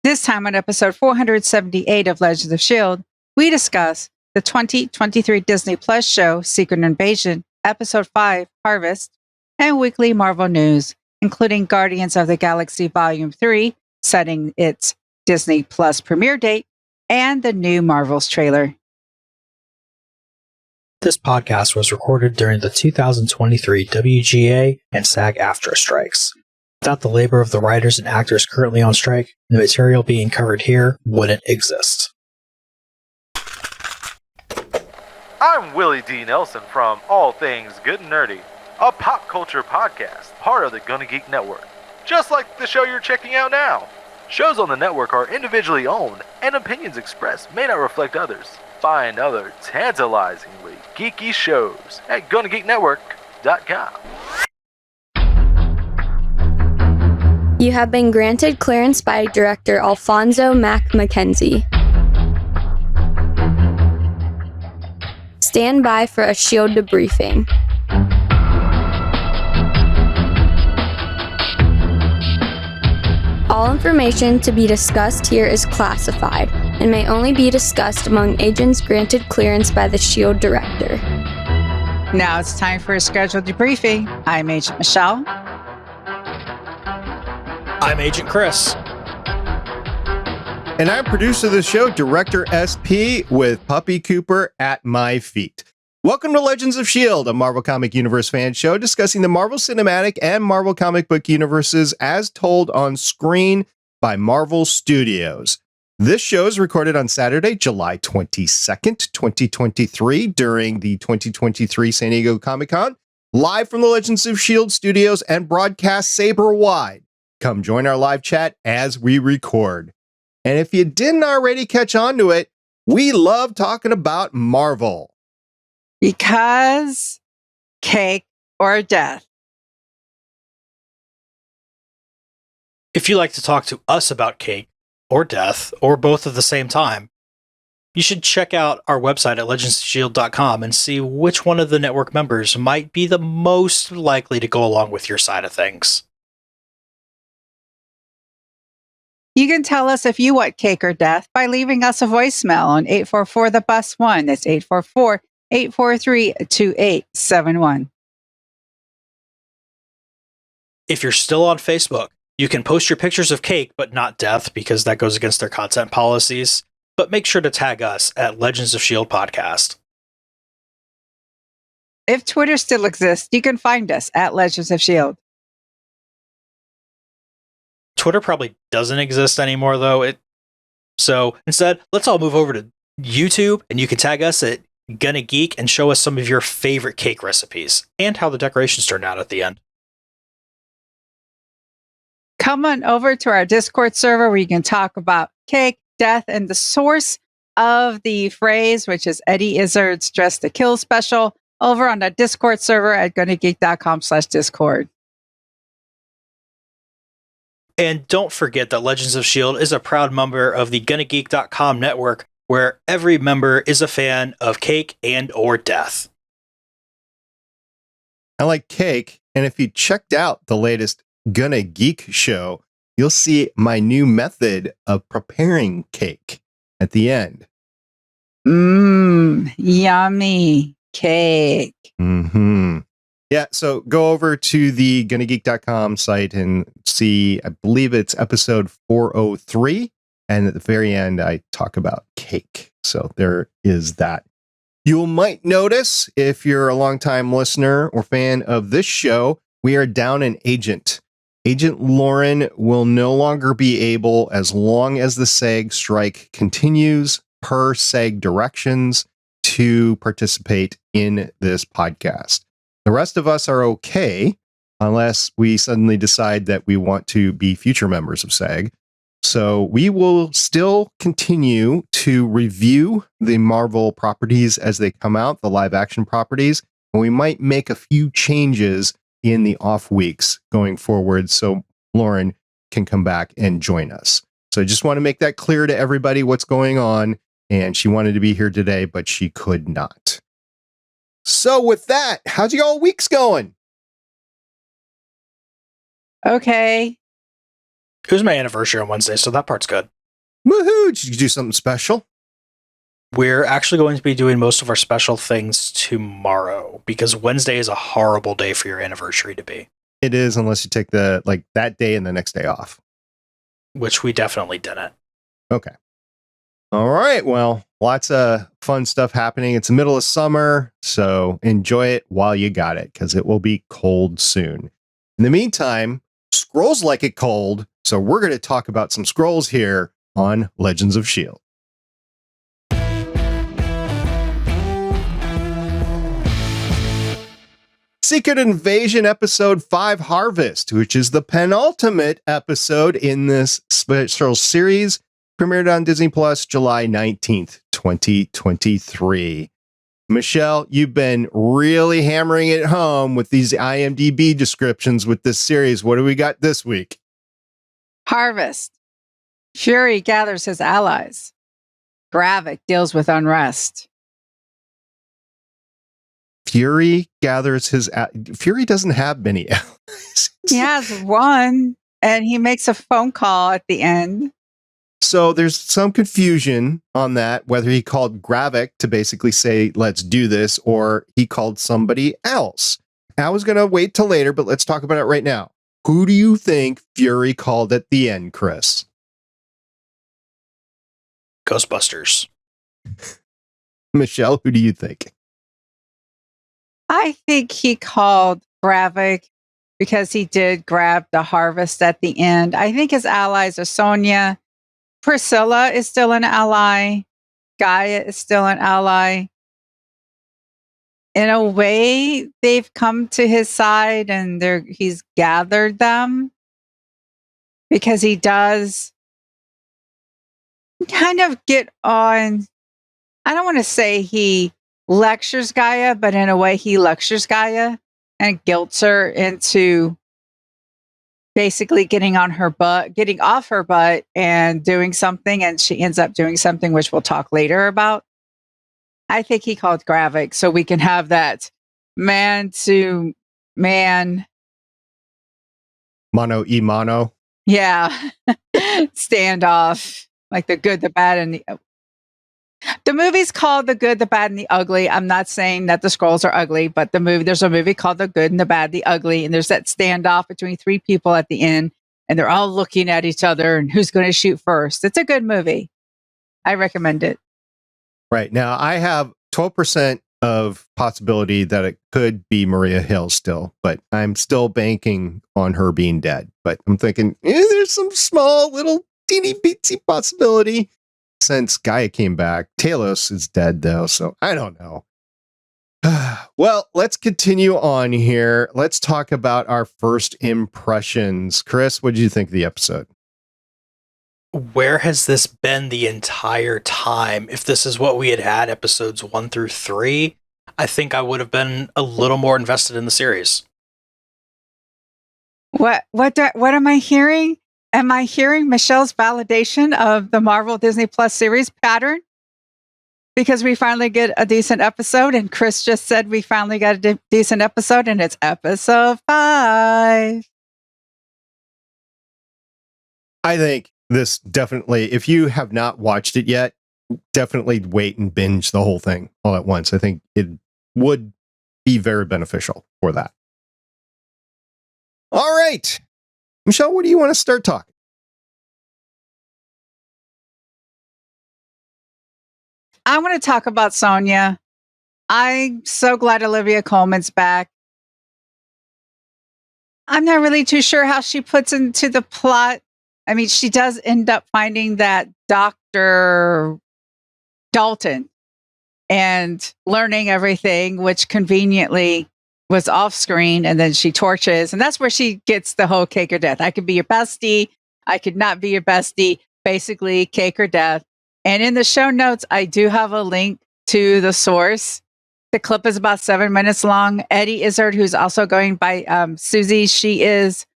This time on episode 478 of Legends of S.H.I.E.L.D., we discuss the 2023 Disney Plus show Secret Invasion, episode 5, Harvest, and weekly Marvel news, including Guardians of the Galaxy Volume 3, setting its Disney Plus premiere date, and the new Marvels trailer. This podcast was recorded during the 2023 WGA and SAG-AFTRA strikes. Without the labor of the writers and actors currently on strike, the material being covered here wouldn't exist. I'm Willie D. Nelson from All Things Good and Nerdy, a pop culture podcast, part of the Gonna Geek Network. Just like the show you're checking out now. Shows on the network are individually owned, and opinions expressed may not reflect others. Find other tantalizingly geeky shows at GonnaGeekNetwork.com. You have been granted clearance by director Alfonso Mack Mackenzie. Stand by for a S.H.I.E.L.D. debriefing. All information to be discussed here is classified and may only be discussed among agents granted clearance by the S.H.I.E.L.D. director. Now it's time for a scheduled debriefing. I'm Agent Michelle. I'm Agent Chris. And I'm producer of the show, Director SP, with Puppy Cooper at my feet. Welcome to Legends of S.H.I.E.L.D., a Marvel Comic Universe fan show discussing the Marvel Cinematic and Marvel comic book universes as told on screen by Marvel Studios. This show is recorded on Saturday, July 22nd, 2023, during the 2023 San Diego Comic-Con, live from the Legends of S.H.I.E.L.D. studios and broadcast saber-wide. Come join our live chat as we record. And if you didn't already catch on to it, we love talking about Marvel. Because cake or death. If you like to talk to us about cake or death, or both at the same time, you should check out our website at legendsofshield.com and see which one of the network members might be the most likely to go along with your side of things. You can tell us if you want cake or death by leaving us a voicemail on 844-THE-BUS-1. That's 844-843-2871. If you're still on Facebook, you can post your pictures of cake, but not death, because that goes against their content policies. But make sure to tag us at Legends of S.H.I.E.L.D. Podcast. If Twitter still exists, you can find us at Legends of S.H.I.E.L.D. Twitter probably doesn't exist anymore, though. So instead, let's all move over to YouTube, and you can tag us at Gonna Geek and show us some of your favorite cake recipes and how the decorations turned out at the end. Come on over to our Discord server where you can talk about cake, death, and the source of the phrase, which is Eddie Izzard's Dress to Kill special, over on the Discord server at gonnageek.com/Discord. And don't forget that Legends of S.H.I.E.L.D. is a proud member of the GonnaGeek.com network, where every member is a fan of cake and or death. I like cake, and if you checked out the latest Gonna Geek show, you'll see my new method of preparing cake at the end. Yummy cake. Yeah, so go over to the gonnageek.com site and see, I believe it's episode 403. And at the very end, I talk about cake. So there is that. You might notice, if you're a longtime listener or fan of this show, we are down an agent. Agent Lauren will no longer be able, as long as the SAG strike continues, per SAG directions, to participate in this podcast. The rest of us are okay, unless we suddenly decide that we want to be future members of SAG. So we will still continue to review the Marvel properties as they come out, the live action properties, and we might make a few changes in the off weeks going forward so Lauren can come back and join us. So I just want to make that clear to everybody what's going on, and she wanted to be here today, but she could not. So with that, how's y'all weeks going? Okay. It was my anniversary on Wednesday, so that part's good. do? Did you do something special? We're actually going to be doing most of our special things tomorrow because Wednesday is a horrible day for your anniversary to be. It is, unless you take that day and the next day off. Which we definitely didn't. Okay. All right. Well, lots of fun stuff happening. It's the middle of summer, so enjoy it while you got it, because it will be cold soon. In the meantime, Skrulls like it cold, so we're going to talk about some Skrulls here on Legends of S.H.I.E.L.D. Secret Invasion Episode 5 Harvest, which is the penultimate episode in this special series, premiered on Disney Plus July 19th, 2023. Michelle, you've been really hammering it home with these IMDB descriptions with this series. What do we got this week? Harvest. Fury gathers his allies. Gravik deals with unrest. Fury gathers his... Fury doesn't have many allies. He has one, and he makes a phone call at the end. So there's some confusion on that, whether he called Gravik to basically say, let's do this, or he called somebody else. I was going to wait till later, but let's talk about it right now. Who do you think Fury called at the end, Chris? Ghostbusters. Michelle, who do you think? I think he called Gravik because he did grab the harvest at the end. I think his allies are Sonya. Priscilla is still an ally. Gaia is still an ally. In a way, they've come to his side and he's gathered them because he does kind of get on. I don't want to say he lectures Gaia, but in a way he lectures Gaia and guilts her into basically getting off her butt and doing something, and she ends up doing something which we'll talk later about. I think he called Gravik so we can have that man to man. Mano y mano. Yeah. Standoff. Like the good, the bad, and the movie's called The Good, the Bad, and the Ugly. I'm not saying that the Skrulls are ugly, but there's a movie called The Good and the Bad, the Ugly, and there's that standoff between three people at the end, and they're all looking at each other and who's going to shoot first. It's a good movie. I recommend it. Right. Now, I have 12% of possibility that it could be Maria Hill still, but I'm still banking on her being dead. But I'm thinking, there's some small little teeny beatsy possibility. Since Gaia came back, Talos is dead though, so I don't know. Well, let's continue on here. Let's talk about our first impressions. Chris, what did you think of the episode? Where has this been the entire time? If this is what we had episodes 1 through 3, I think I would have been a little more invested in the series. What am I hearing? Am I hearing Michelle's validation of the Marvel Disney Plus series pattern? Because we finally get a decent episode, and Chris just said we finally got a decent episode, and it's episode 5. I think this definitely, if you have not watched it yet, definitely wait and binge the whole thing all at once. I think it would be very beneficial for that. All right. Michelle, what do you want to start talking? I want to talk about Sonya. I'm so glad Olivia Colman's back. I'm not really too sure how she puts into the plot. I mean, she does end up finding that Dr. Dalton and learning everything, which conveniently was off screen, and then she torches, and that's where she gets the whole cake or death. I could be your bestie. I could not be your bestie. Basically, cake or death. And in the show notes, I do have a link to the source. The clip is about 7 minutes long. Eddie Izzard, who's also going by Susie, she is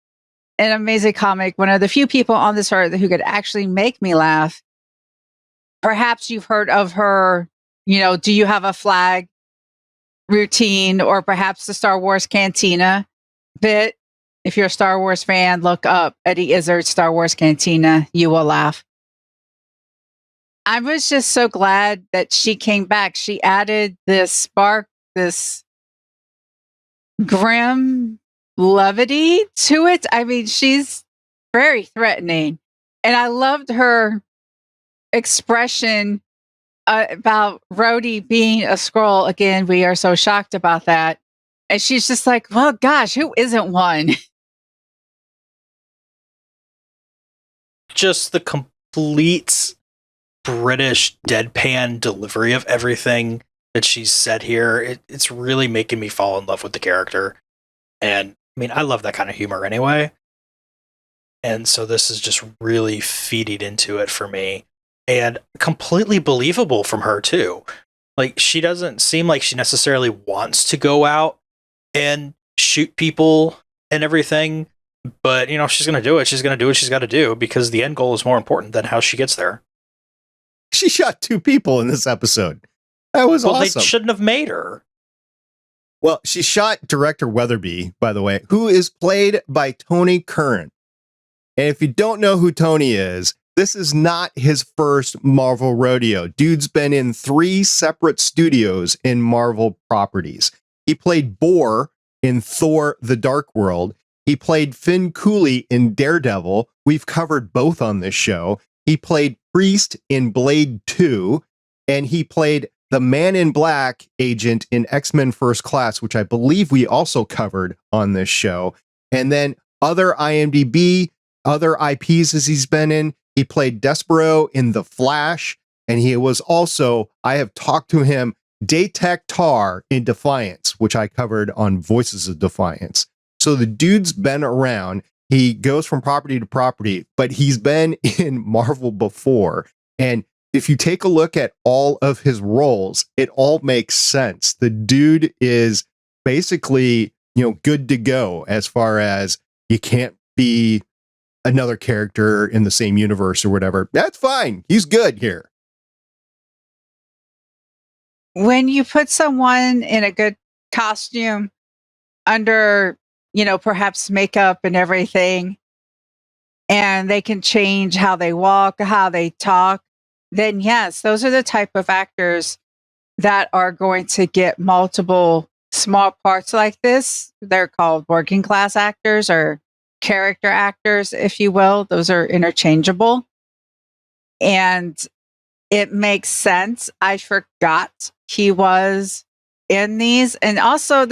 an amazing comic. One of the few people on this earth who could actually make me laugh. Perhaps you've heard of her, do you have a flag routine, or perhaps the Star Wars Cantina bit. If you're a Star Wars fan, look up Eddie Izzard's Star Wars Cantina. You will laugh. I was just so glad that she came back. She added this spark, this grim levity to it. I mean, she's very threatening. And I loved her expression about Rhodey being a Skrull. Again, we are so shocked about that. And she's just like, well, gosh, who isn't one? Just the complete British deadpan delivery of everything that she's said here. It's really making me fall in love with the character. And I mean, I love that kind of humor anyway. And so this is just really feeding into it for me. And completely believable from her, too. Like, she doesn't seem like she necessarily wants to go out and shoot people and everything. But, you know, she's going to do it. She's going to do what she's got to do because the end goal is more important than how she gets there. She shot 2 people in this episode. That was awesome. They shouldn't have made her. Well, she shot director Weatherby, by the way, who is played by Tony Curran. And if you don't know who Tony is, this is not his first Marvel rodeo. Dude's been in 3 separate studios in Marvel properties. He played Boar in Thor: The Dark World. He played Finn Cooley in Daredevil. We've covered both on this show. He played Priest in Blade 2, and he played the Man in Black agent in X-Men First Class, which I believe we also covered on this show. And then other IMDb, other IPs as he's been in. He played Despero in The Flash, and he was also, I have talked to him, Detectar in Defiance, which I covered on Voices of Defiance. So the dude's been around. He goes from property to property, but he's been in Marvel before. And if you take a look at all of his roles, it all makes sense. The dude is basically, you know, good to go as far as you can't be another character in the same universe or whatever. That's fine. He's good here. When you put someone in a good costume under, you know, perhaps makeup and everything, and they can change how they walk, how they talk, then yes, those are the type of actors that are going to get multiple small parts like this. They're called working class actors or character actors, if you will. Those are interchangeable. And it makes sense. I forgot he was in these. And also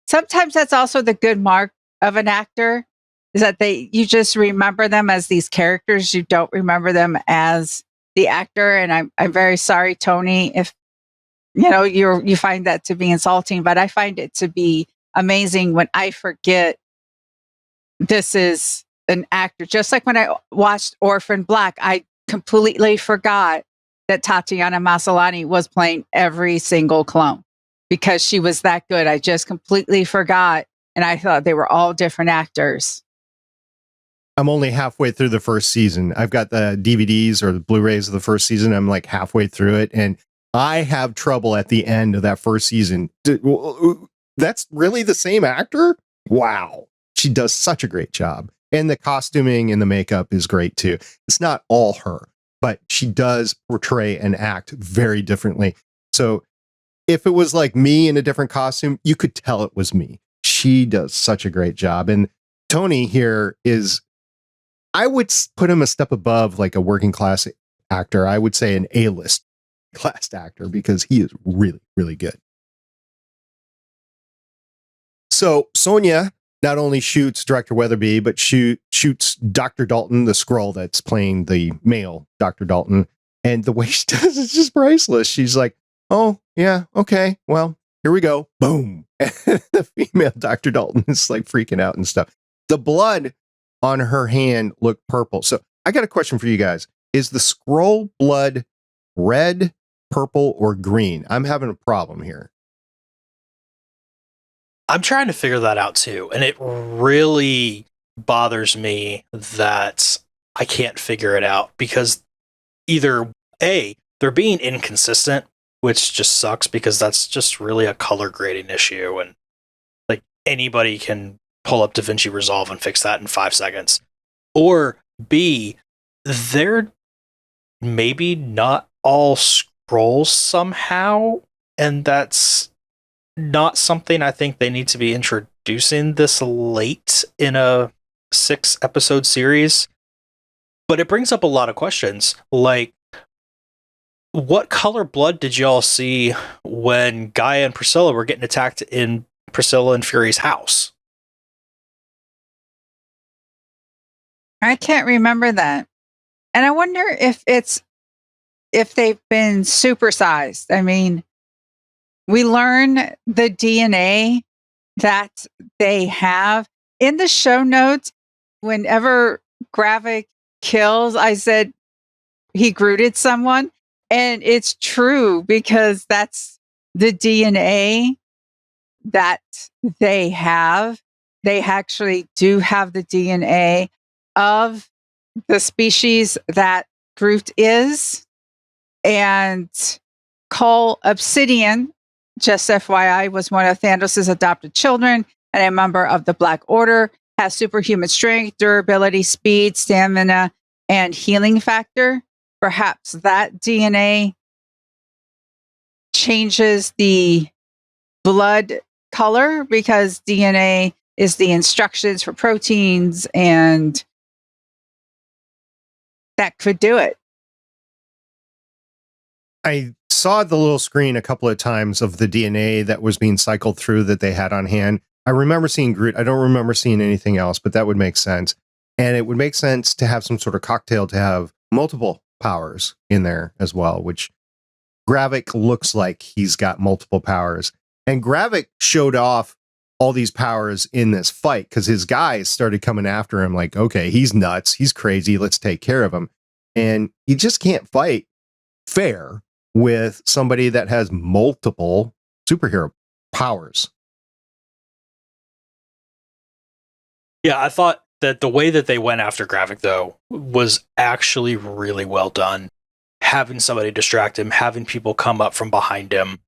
sometimes that's also the good mark of an actor, is that you just remember them as these characters. You don't remember them as the actor. And I'm very sorry, Tony, if you know you find that to be insulting, but I find it to be amazing when I forget this is an actor. Just like when I watched Orphan Black, I completely forgot that Tatiana Maslany was playing every single clone because she was that good. I just completely forgot, and I thought they were all different actors. I'm only halfway through the first season. I've got the DVDs or the Blu-rays of the first season. I'm like halfway through it, and I have trouble at the end of that first season. That's really the same actor? Wow. She does such a great job. And the costuming and the makeup is great too. It's not all her, but she does portray and act very differently. So if it was like me in a different costume, you could tell it was me. She does such a great job. And Tony here is, I would put him a step above like a working class actor. I would say an A-list class actor because he is really, really good. So Sonya not only shoots director Weatherby, but shoots Dr. Dalton, the Skrull that's playing the male Dr. Dalton. And the way she does is just priceless. She's like, oh, yeah, okay, well, here we go. Boom. And the female Dr. Dalton is like freaking out and stuff. The blood on her hand looked purple. So I got a question for you guys. Is the Skrull blood red, purple, or green? I'm having a problem here. I'm trying to figure that out too. And it really bothers me that I can't figure it out because either A, they're being inconsistent, which just sucks because that's just really a color grading issue. And like anybody can pull up DaVinci Resolve and fix that in 5 seconds. Or B, they're maybe not all Skrulls somehow, and that's not something I think they need to be introducing this late in a 6-episode series. But it brings up a lot of questions, like, what color blood did y'all see when Gaia and Priscilla were getting attacked in Priscilla and Fury's house? I can't remember that. And I wonder if they've been supersized. I mean, we learn the DNA that they have in the show notes. Whenever Gravik kills, I said he grooted someone. And it's true because that's the DNA that they have. They actually do have the DNA of the species that Groot is. And Cole Obsidian, just FYI, was one of Thanos' adopted children and a member of the Black Order, has superhuman strength, durability, speed, stamina, and healing factor. Perhaps that DNA changes the blood color because DNA is the instructions for proteins, and that could do it. I saw the little screen a couple of times of the DNA that was being cycled through that they had on hand. I remember seeing Groot. I don't remember seeing anything else, but that would make sense. And it would make sense to have some sort of cocktail to have multiple powers in there as well, which Gravik looks like he's got multiple powers. And Gravik showed off all these powers in this fight because his guys started coming after him like, okay, he's nuts, he's crazy, let's take care of him. And you just can't fight fair with somebody that has multiple superhero powers. Yeah, I thought that the way that they went after Gravik, though, was actually really well done. Having somebody distract him, having people come up from behind him.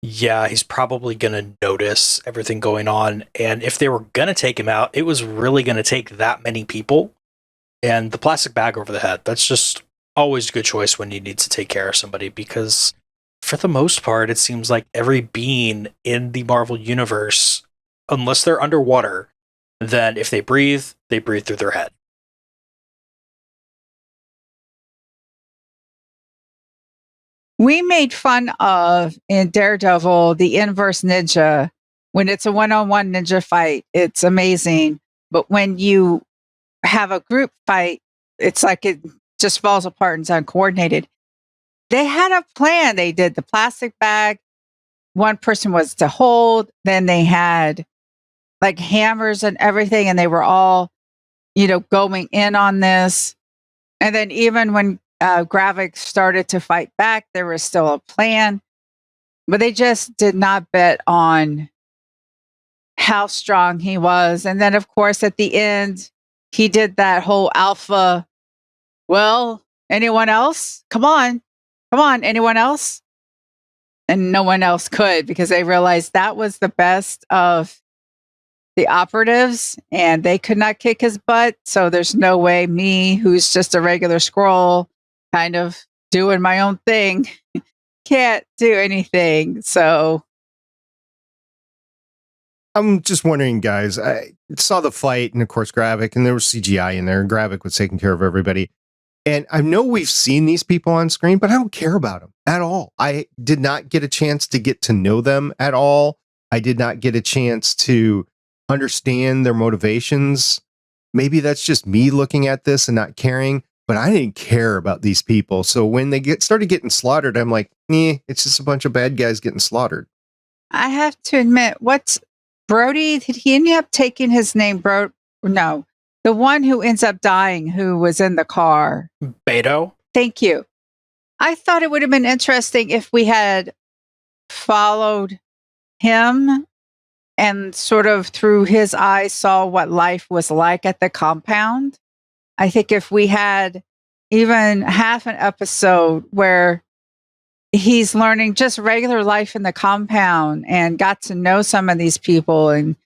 Yeah, he's probably going to notice everything going on. And if they were going to take him out, it was really going to take that many people. And the plastic bag over the head, that's just always a good choice when you need to take care of somebody, because for the most part, it seems like every being in the Marvel Universe, unless they're underwater, then if they breathe through their head. We made fun of in Daredevil the inverse ninja. When it's a one-on-one ninja fight, it's amazing. But when you have a group fight, it's like it just falls apart and it's uncoordinated. They had a plan. They did the plastic bag. One person was to hold. Then they had like hammers and everything, and they were all, going in on this. And then even when Gravik started to fight back, there was still a plan, but they just did not bet on how strong he was. And then, of course, at the end, he did that whole alpha. Well, anyone else? Come on, anyone else? And no one else could, because they realized that was the best of the operatives and they could not kick his butt. So there's no way me, who's just a regular Skrull, kind of doing my own thing, can't do anything. So I'm just wondering, guys, I saw the fight and of course Gravik, and there was CGI in there. Gravik was taking care of everybody. And I know we've seen these people on screen, but I don't care about them at all. I did not get a chance to get to know them at all. I did not get a chance to understand their motivations. Maybe that's just me looking at this and not caring, but I didn't care about these people. So when they started getting slaughtered, I'm like, it's just a bunch of bad guys getting slaughtered. I have to admit, what's Brody? Did he end up taking his name? No, the one who ends up dying, who was in the car. Beto? Thank you. I thought it would have been interesting if we had followed him and sort of through his eyes saw what life was like at the compound. I think if we had even half an episode where he's learning just regular life in the compound and got to know some of these people, and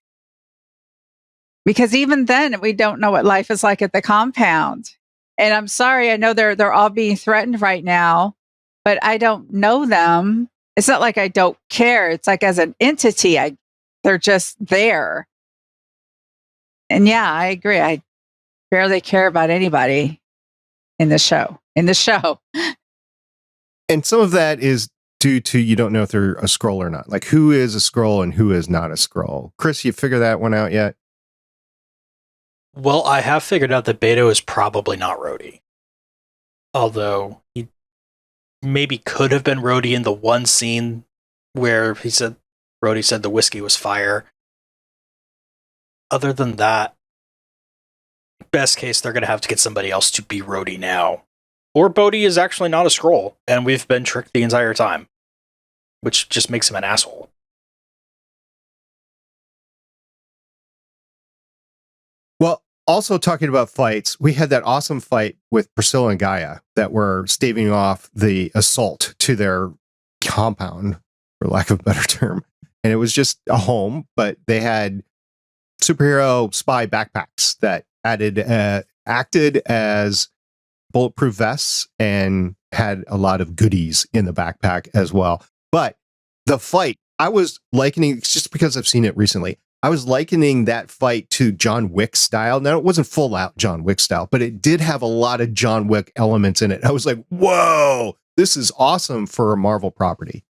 because even then we don't know what life is like at the compound. And I'm sorry, I know they're all being threatened right now, but I don't know them. It's not like I don't care. It's like as an entity, they're just there. And yeah, I agree. I barely care about anybody in the show. And some of that is due to you don't know if they're a Skrull or not. Like who is a Skrull and who is not a Skrull. Chris, you figure that one out yet? Well, I have figured out that Beto is probably not Rhodey. Although he maybe could have been Rhodey in the one scene where Rhodey said the whiskey was fire. Other than that, best case, they're going to have to get somebody else to be Rhodey now. Or Bodhi is actually not a Skrull, and we've been tricked the entire time, which just makes him an asshole. Well, also talking about fights, we had that awesome fight with Priscilla and Gaia that were staving off the assault to their compound, for lack of a better term. And it was just a home, but they had superhero spy backpacks that acted as bulletproof vests and had a lot of goodies in the backpack as well. But the fight, I was likening, just because I've seen it recently, I was likening that fight to John Wick style. Now, it wasn't full out John Wick style, but it did have a lot of John Wick elements in it. I was like, whoa, this is awesome for a Marvel property.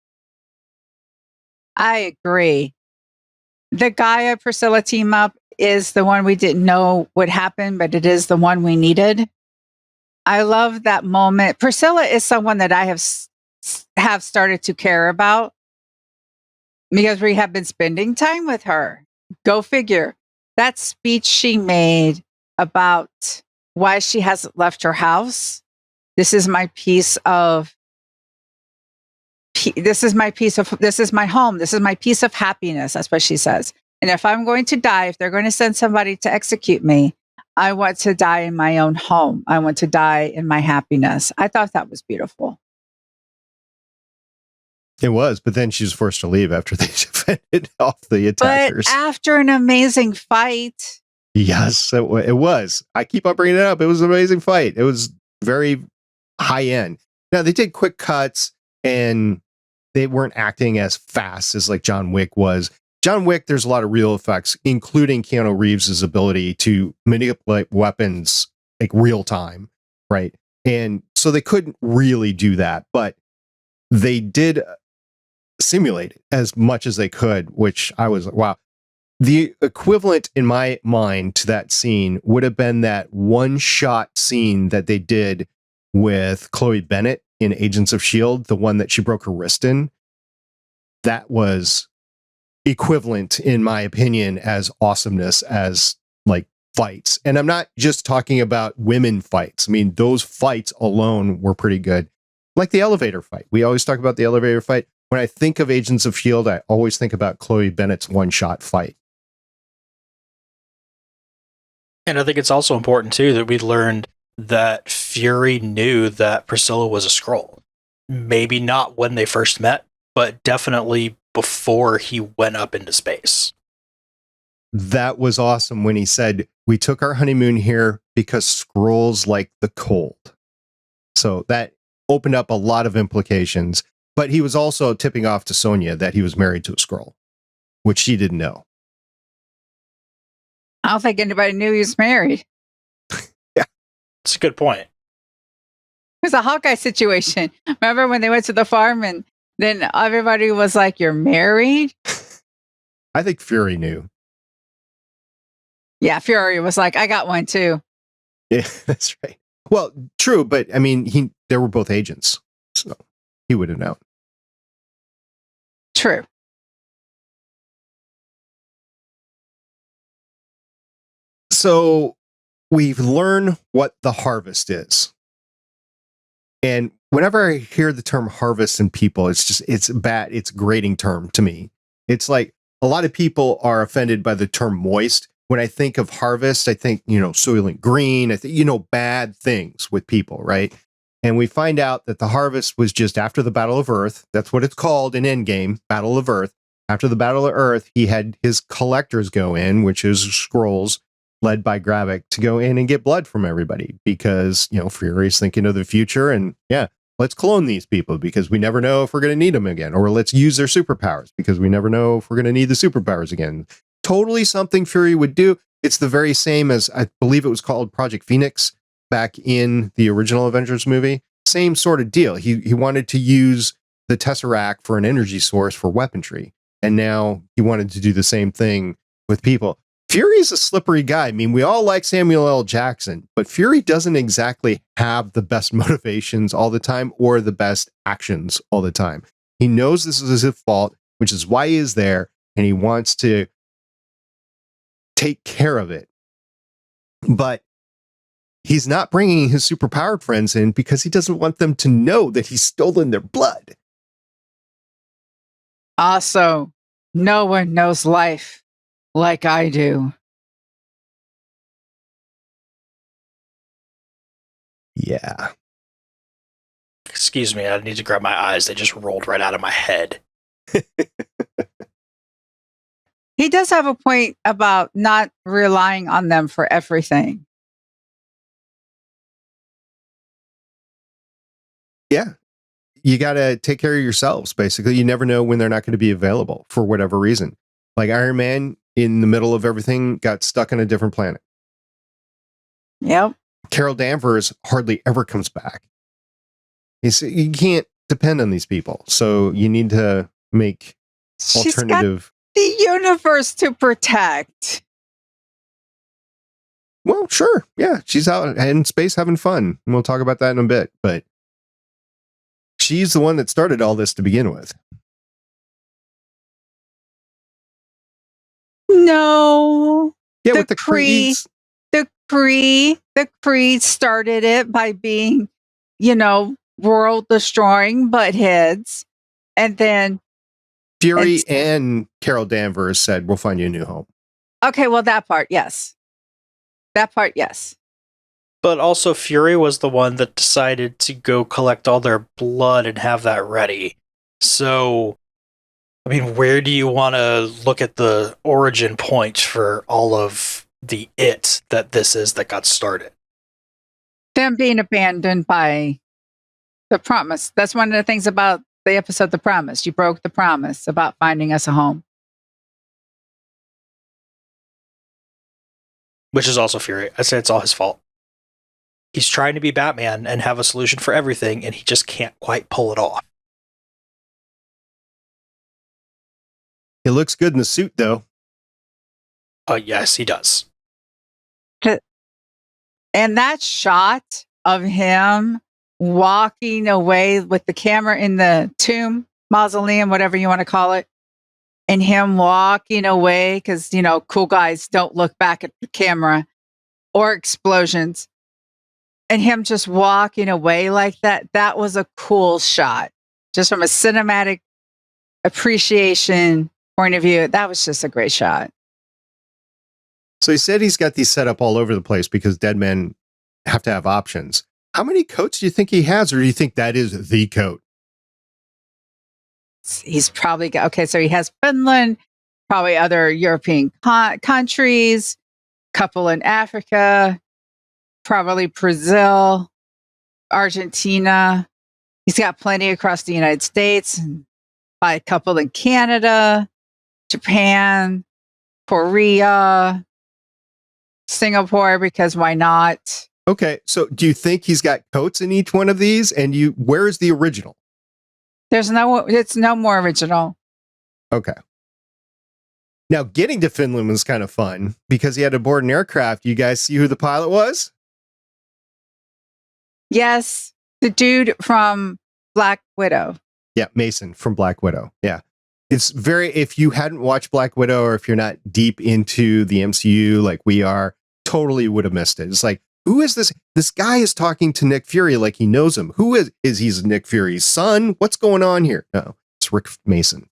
I agree. The Gaia Priscilla team up is the one we didn't know would happen, but it is the one we needed. I love that moment. Priscilla is someone that I have started to care about because we have been spending time with her. Go figure. That speech she made about why she hasn't left her house. This is my piece of this is my home. This is my piece of happiness. That's what she says. And if I'm going to die, if they're going to send somebody to execute me, I want to die in my own home. I want to die in my happiness. I thought that was beautiful. It was, but then she was forced to leave after they defended off the attackers. But after an amazing fight. Yes, it was. I keep on bringing it up. It was an amazing fight. It was very high end. Now, they did quick cuts and they weren't acting as fast as like John Wick was. John Wick, there's a lot of real effects, including Keanu Reeves' ability to manipulate weapons like real time, right? And so they couldn't really do that, but they did simulate it as much as they could, which I was like, wow. The equivalent in my mind to that scene would have been that one-shot scene that they did with Chloe Bennett in Agents of S.H.I.E.L.D., the one that she broke her wrist in. That was equivalent, in my opinion, as awesomeness as like fights. And I'm not just talking about women fights. I mean, those fights alone were pretty good. Like the elevator fight. We always talk about the elevator fight. When I think of Agents of S.H.I.E.L.D., I always think about Chloe Bennett's one-shot fight. And I think it's also important, too, that we learned that Fury knew that Priscilla was a Skrull. Maybe not when they first met, but definitely before he went up into space. That was awesome when he said, we took our honeymoon here because Skrulls like the cold. So that opened up a lot of implications. But he was also tipping off to Sonya that he was married to a Skrull, which she didn't know. I don't think anybody knew he was married. Yeah. That's a good point. It was a Hawkeye situation. Remember when they went to the farm and then everybody was like, you're married? I think Fury knew. Yeah, Fury was like, I got one too. Yeah, that's right. Well, true, but I mean, they were both agents, so he would have known. True. So we've learned what the harvest is. And whenever I hear the term harvest in people, it's bad. It's a grating term to me. It's like a lot of people are offended by the term moist. When I think of harvest, I think, Soylent Green. I think, bad things with people, right? And we find out that the harvest was just after the Battle of Earth. That's what it's called in Endgame, Battle of Earth. After the Battle of Earth, he had his collectors go in, which is Skrulls, led by Gravik, to go in and get blood from everybody because, Fury's thinking of the future and let's clone these people because we never know if we're going to need them again, or let's use their superpowers because we never know if we're going to need the superpowers again. Totally something Fury would do. It's the very same as, I believe it was called Project Phoenix back in the original Avengers movie. Same sort of deal. He wanted to use the Tesseract for an energy source for weaponry. And now he wanted to do the same thing with people. Fury's a slippery guy. I mean, we all like Samuel L. Jackson, but Fury doesn't exactly have the best motivations all the time or the best actions all the time. He knows this is his fault, which is why he is there, and he wants to take care of it. But he's not bringing his superpowered friends in because he doesn't want them to know that he's stolen their blood. Also, no one knows life like I do. Yeah. Excuse me, I need to grab my eyes. They just rolled right out of my head. He does have a point about not relying on them for everything. Yeah. You got to take care of yourselves, basically. You never know when they're not going to be available for whatever reason. Like Iron Man, in the middle of everything, got stuck on a different planet. Yep. Carol Danvers hardly ever comes back. You can't depend on these people. So you need to make alternative. She's got the universe to protect. Well, sure. Yeah. She's out in space having fun. And we'll talk about that in a bit. But she's the one that started all this to begin with. No. Yeah, with the Krees. The Kree started it by being, world destroying buttheads. And then Fury and Carol Danvers said, we'll find you a new home. Okay, well, that part, yes. But also Fury was the one that decided to go collect all their blood and have that ready. So, I mean, where do you want to look at the origin point for all of the that this is that got started? Them being abandoned by the promise. That's one of the things about the episode The Promise. You broke the promise about finding us a home. Which is also Fury. I say it's all his fault. He's trying to be Batman and have a solution for everything, and he just can't quite pull it off. He looks good in the suit, though. Yes, he does. And that shot of him walking away with the camera in the tomb, mausoleum, whatever you want to call it, and him walking away because, cool guys don't look back at the camera or explosions. And him just walking away like that, that was a cool shot. Just from a cinematic appreciation point of view, that was just a great shot. So he said he's got these set up all over the place because dead men have to have options. How many coats do you think he has, or do you think that is the coat? He's probably got, okay, so he has Finland, probably other European countries, couple in Africa, probably Brazil, Argentina. He's got plenty across the United States, by a couple in Canada, Japan, Korea, Singapore, because why not? Okay, so do you think he's got coats in each one of these? And where is the original? It's no more original. Okay. Now, getting to Finland was kind of fun because he had to board an aircraft. You guys see who the pilot was? Yes, the dude from Black Widow. Yeah, Mason from Black Widow. Yeah. It's if you hadn't watched Black Widow, or if you're not deep into the MCU like we are, totally would have missed it. It's like, who is this? This guy is talking to Nick Fury like he knows him. Who is he's Nick Fury's son? What's going on here? No, it's Rick Mason.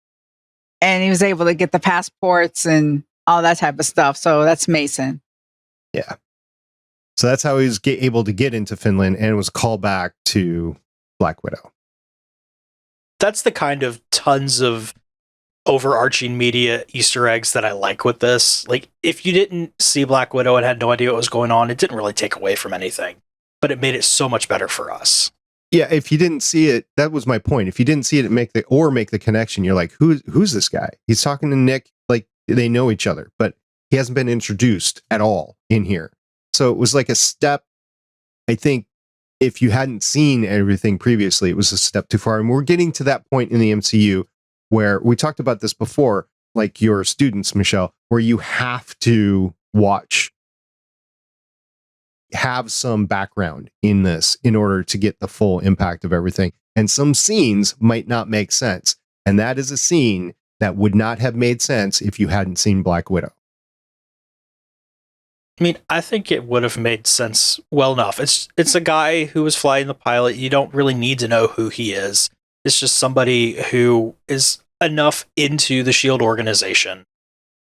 And he was able to get the passports and all that type of stuff. So that's Mason. Yeah. So that's how he was able to get into Finland and was called back to Black Widow. That's the kind of tons of overarching media Easter eggs that I like with this. Like, if you didn't see Black Widow and had no idea what was going on, it didn't really take away from anything, but it made it so much better for us. Yeah, if you didn't see it, that was my point. If you didn't see it, make the connection. You're like, who's this guy? He's talking to Nick like they know each other, but he hasn't been introduced at all in here. So it was like a step. I think if you hadn't seen everything previously, it was a step too far. And we're getting to that point in the MCU where we talked about this before, like your students, Michelle, where you have to have some background in this in order to get the full impact of everything. And some scenes might not make sense. And that is a scene that would not have made sense if you hadn't seen Black Widow. I mean, I think it would have made sense well enough. It's a guy who was flying the pilot. You don't really need to know who he is. It's just somebody who is enough into the S.H.I.E.L.D. organization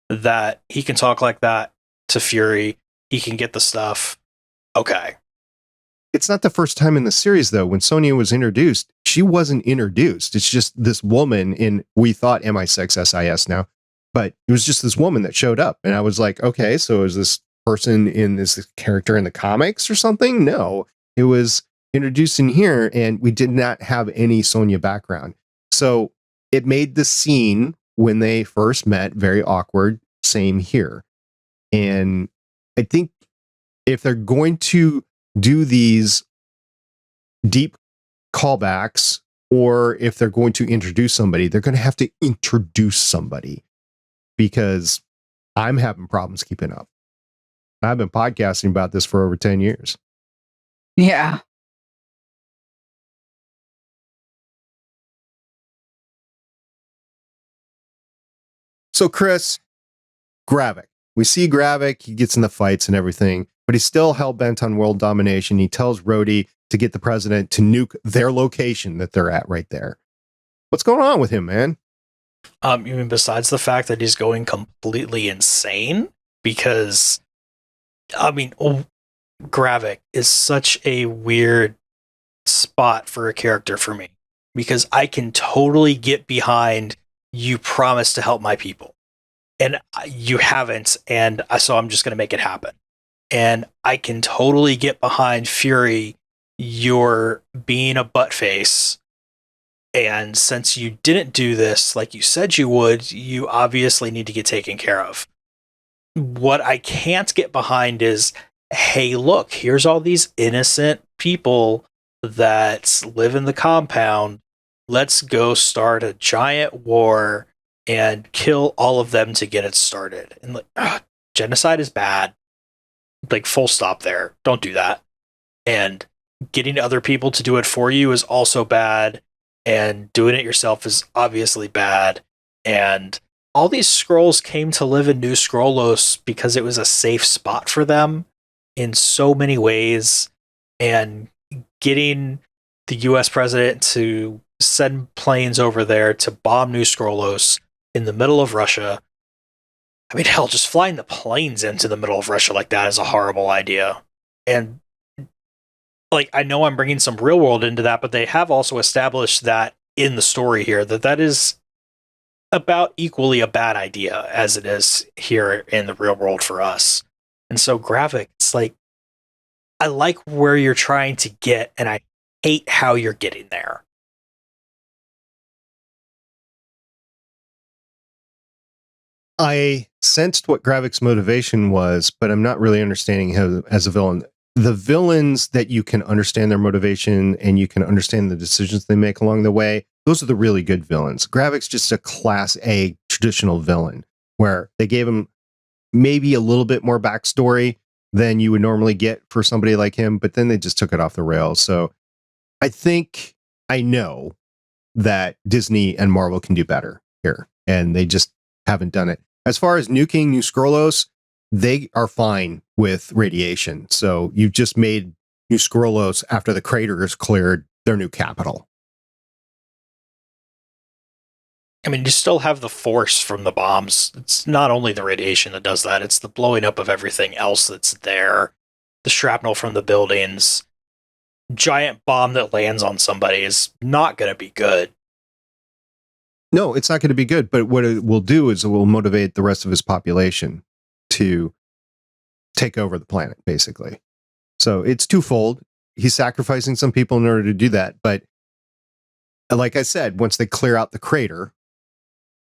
that he can talk like that to Fury. He can get the stuff. Okay. It's not the first time in the series, though. When Sonya was introduced, she wasn't introduced. It's just this woman in, we thought MI6 SIS now, but it was just this woman that showed up. And I was like, okay, so is this person in this character in the comics or something? No, it was introduced in here, and we did not have any Sonya background. So it made the scene when they first met very awkward. Same here. And I think if they're going to do these deep callbacks, or if they're going to introduce somebody, they're going to have to introduce somebody, because I'm having problems keeping up. I've been podcasting about this for over 10 years. Yeah. So Chris, Gravik. We see Gravik, he gets in the fights and everything, but he's still hell-bent on world domination. He tells Rhodey to get the president to nuke their location that they're at right there. What's going on with him, man? You mean besides the fact that he's going completely insane? Because, I mean, Gravik is such a weird spot for a character for me, because I can totally get behind, you promised to help my people and you haven't, and so I'm just going to make it happen. And I can totally get behind Fury, you're being a buttface, and since you didn't do this like you said you would, you obviously need to get taken care of. What I can't get behind is, hey, look, here's all these innocent people that live in the compound. Let's go start a giant war and kill all of them to get it started. And like, genocide is bad. Like, full stop there. Don't do that. And getting other people to do it for you is also bad. And doing it yourself is obviously bad. And all these Skrulls came to live in New Skrullos because it was a safe spot for them in so many ways. And getting the US president to send planes over there to bomb New Skrullos in the middle of Russia. I mean, hell, just flying the planes into the middle of Russia like that is a horrible idea. And like, I know I'm bringing some real world into that, but they have also established that in the story here, that is about equally a bad idea as it is here in the real world for us. And so Gravik, it's like, I like where you're trying to get, and I hate how you're getting there. I sensed what Gravik's motivation was, but I'm not really understanding him as a villain. The villains that you can understand their motivation and you can understand the decisions they make along the way, those are the really good villains. Gravik's just a class A traditional villain, where they gave him maybe a little bit more backstory than you would normally get for somebody like him, but then they just took it off the rails. So I think I know that Disney and Marvel can do better here, and they just haven't done it. As far as nuking New Skrullos, they are fine with radiation. So you've just made New Skrullos, after the crater is cleared, their new capital. I mean, you still have the force from the bombs. It's not only the radiation that does that, it's the blowing up of everything else that's there. The shrapnel from the buildings. Giant bomb that lands on somebody is not going to be good. No, it's not going to be good. But what it will do is it will motivate the rest of his population to take over the planet, basically. So it's twofold. He's sacrificing some people in order to do that. But like I said, once they clear out the crater,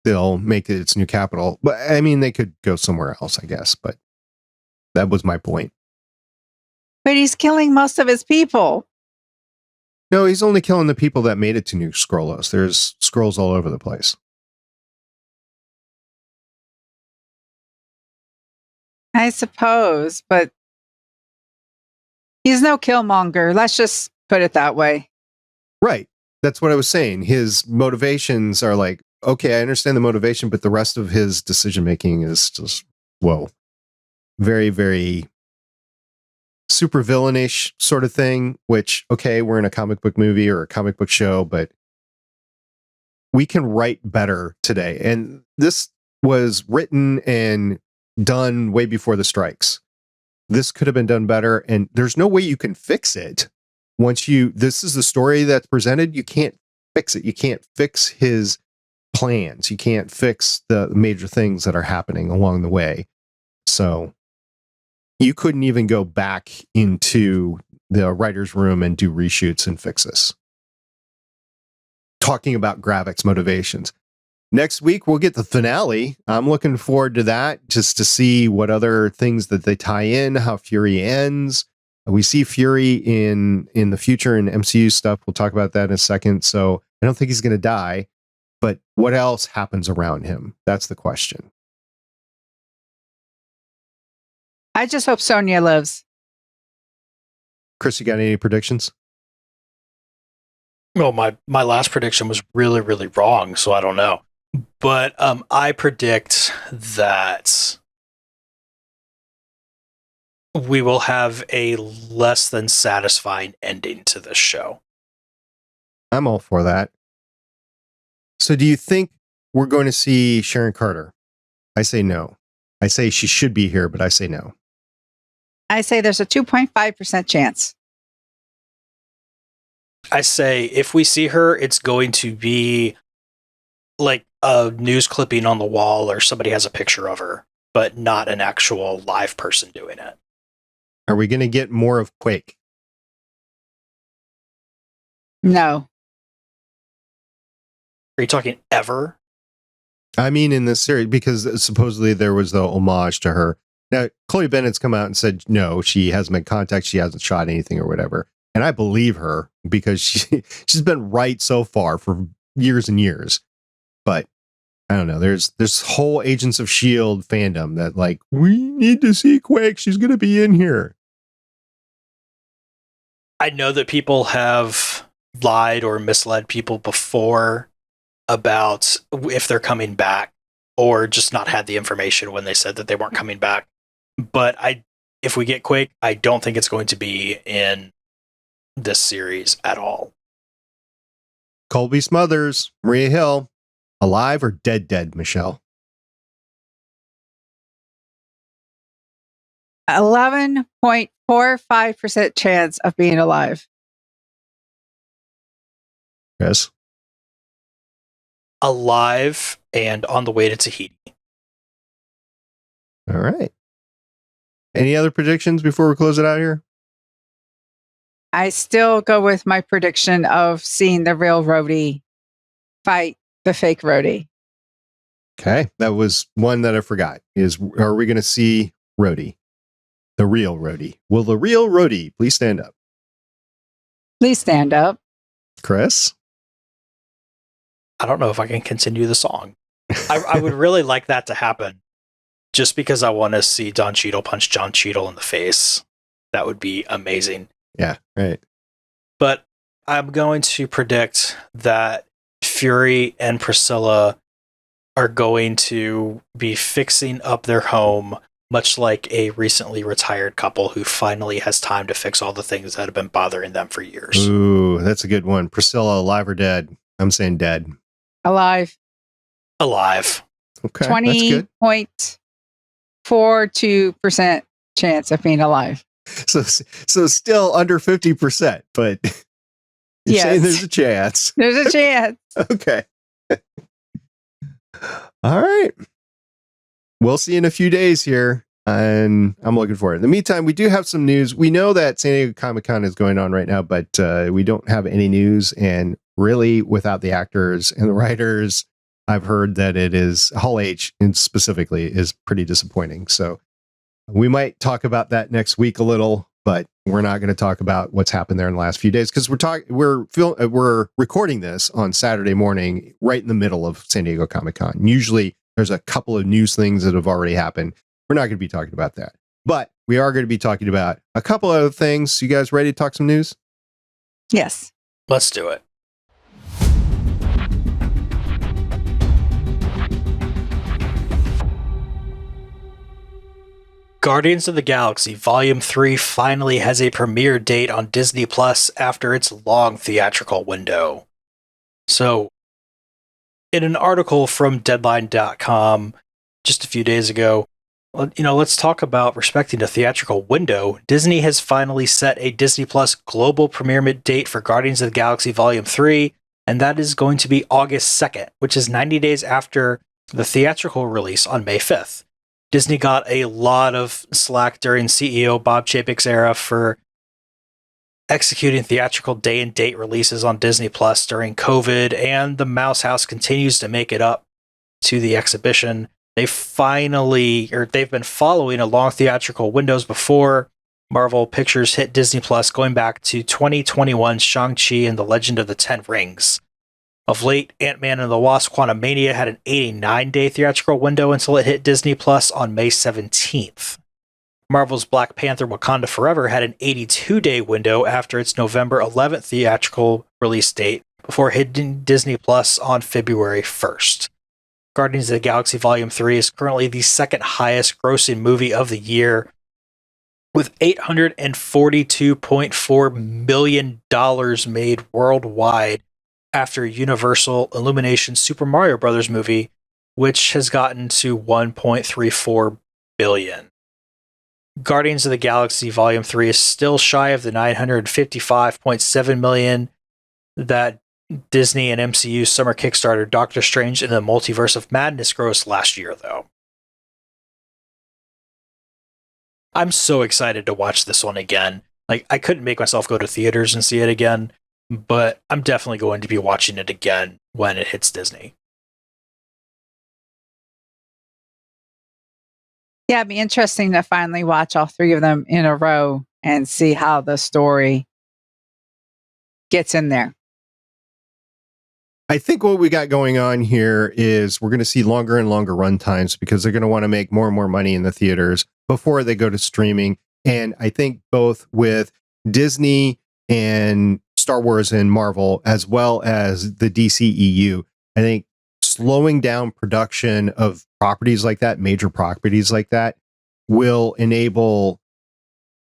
they'll make it its new capital. But I mean, they could go somewhere else, I guess. But that was my point. But he's killing most of his people. No, he's only killing the people that made it to New Skrullos. There's Skrulls all over the place. I suppose, but he's no killmonger. Let's just put it that way. Right. That's what I was saying. His motivations are like, okay, I understand the motivation, but the rest of his decision making is just, whoa. Very, very super villainish sort of thing, which, okay, we're in a comic book movie or a comic book show, but we can write better today. And this was written and done way before the strikes. This could have been done better, and there's no way you can fix it. This is the story that's presented, you can't fix it. You can't fix his plans. You can't fix the major things that are happening along the way. So you couldn't even go back into the writer's room and do reshoots and fix this. Talking about Gravik's motivations. Next week, we'll get the finale. I'm looking forward to that, just to see what other things that they tie in, how Fury ends. We see Fury in the future in MCU stuff. We'll talk about that in a second. So I don't think he's going to die, but what else happens around him? That's the question. I just hope Sonya lives. Chris, you got any predictions? Well, my last prediction was really, really wrong, so I don't know. But I predict that we will have a less than satisfying ending to this show. I'm all for that. So do you think we're going to see Sharon Carter? I say no. I say she should be here, but I say no. I say there's a 2.5% chance. I say if we see her, it's going to be like a news clipping on the wall or somebody has a picture of her, but not an actual live person doing it. Are we going to get more of Quake? No. Are you talking ever? I mean, in this series, because supposedly there was the homage to her. Now, Chloe Bennett's come out and said, no, she hasn't been contacted. She hasn't shot anything or whatever. And I believe her because she's been right so far for years and years. But I don't know. There's this whole Agents of S.H.I.E.L.D. fandom that like, we need to see Quake. She's going to be in here. I know that people have lied or misled people before about if they're coming back or just not had the information when they said that they weren't coming back. But if we get Quake, I don't think it's going to be in this series at all. Colby Smothers, Maria Hill, alive or dead, Michelle? 11.45% chance of being alive. Yes. Alive and on the way to Tahiti. All right. Any other predictions before we close it out here? I still go with my prediction of seeing the real Rhodey fight the fake Rhodey. Okay. That was one that I forgot. Are we going to see Rhodey? The real Rhodey. Will the real Rhodey please stand up? Please stand up. Chris? I don't know if I can continue the song. I would really like that to happen just because I want to see Don Cheadle punch John Cheadle in the face. That would be amazing. Yeah, right. But I'm going to predict that Fury and Priscilla are going to be fixing up their home, much like a recently retired couple who finally has time to fix all the things that have been bothering them for years. Ooh, that's a good one. Priscilla, alive or dead? I'm saying dead. Alive. Alive. Okay, that's good. 20.42% chance of being alive. So still under 50%, but you're saying there's a chance. There's a chance. Okay. All right. We'll see in a few days here, and I'm looking forward. In the meantime, we do have some news. We know that San Diego Comic-Con is going on right now, but we don't have any news, and really without the actors and the writers, I've heard that it is Hall H and specifically is pretty disappointing. So we might talk about that next week a little, but we're not going to talk about what's happened there in the last few days because we're recording this on Saturday morning, right in the middle of San Diego Comic-Con. Usually there's a couple of news things that have already happened. We're not going to be talking about that, but we are going to be talking about a couple other things. You guys ready to talk some news? Yes. Let's do it. Guardians of the Galaxy Volume 3 finally has a premiere date on Disney Plus after its long theatrical window. So, in an article from Deadline.com just a few days ago, let's talk about respecting the theatrical window. Disney has finally set a Disney Plus global premiere date for Guardians of the Galaxy Volume 3, and that is going to be August 2nd, which is 90 days after the theatrical release on May 5th. Disney got a lot of slack during CEO Bob Chapek's era for executing theatrical day and date releases on Disney Plus during COVID, and the Mouse House continues to make it up to the exhibition. They've been following a long theatrical windows before Marvel Pictures hit Disney Plus, going back to 2021's Shang-Chi and the Legend of the Ten Rings. Of late, Ant-Man and the Wasp: Quantumania had an 89-day theatrical window until it hit Disney Plus on May 17th. Marvel's Black Panther: Wakanda Forever had an 82-day window after its November 11th theatrical release date before hitting Disney Plus on February 1st. Guardians of the Galaxy Volume 3 is currently the second highest grossing movie of the year, with $842.4 million made worldwide after Universal Illumination's Super Mario Bros. Movie, which has gotten to $1.34 billion. Guardians of the Galaxy Volume 3 is still shy of the $955.7 million that Disney and MCU's summer Kickstarter Doctor Strange in the Multiverse of Madness grossed last year, though. I'm so excited to watch this one again. I couldn't make myself go to theaters and see it again, but I'm definitely going to be watching it again when it hits Disney. Yeah, it'd be interesting to finally watch all three of them in a row and see how the story gets in there. I think what we got going on here is we're going to see longer and longer run times because they're going to want to make more and more money in the theaters before they go to streaming. And I think both with Disney and Star Wars and Marvel, as well as the DCEU, I think slowing down production of properties like that, major properties like that, will enable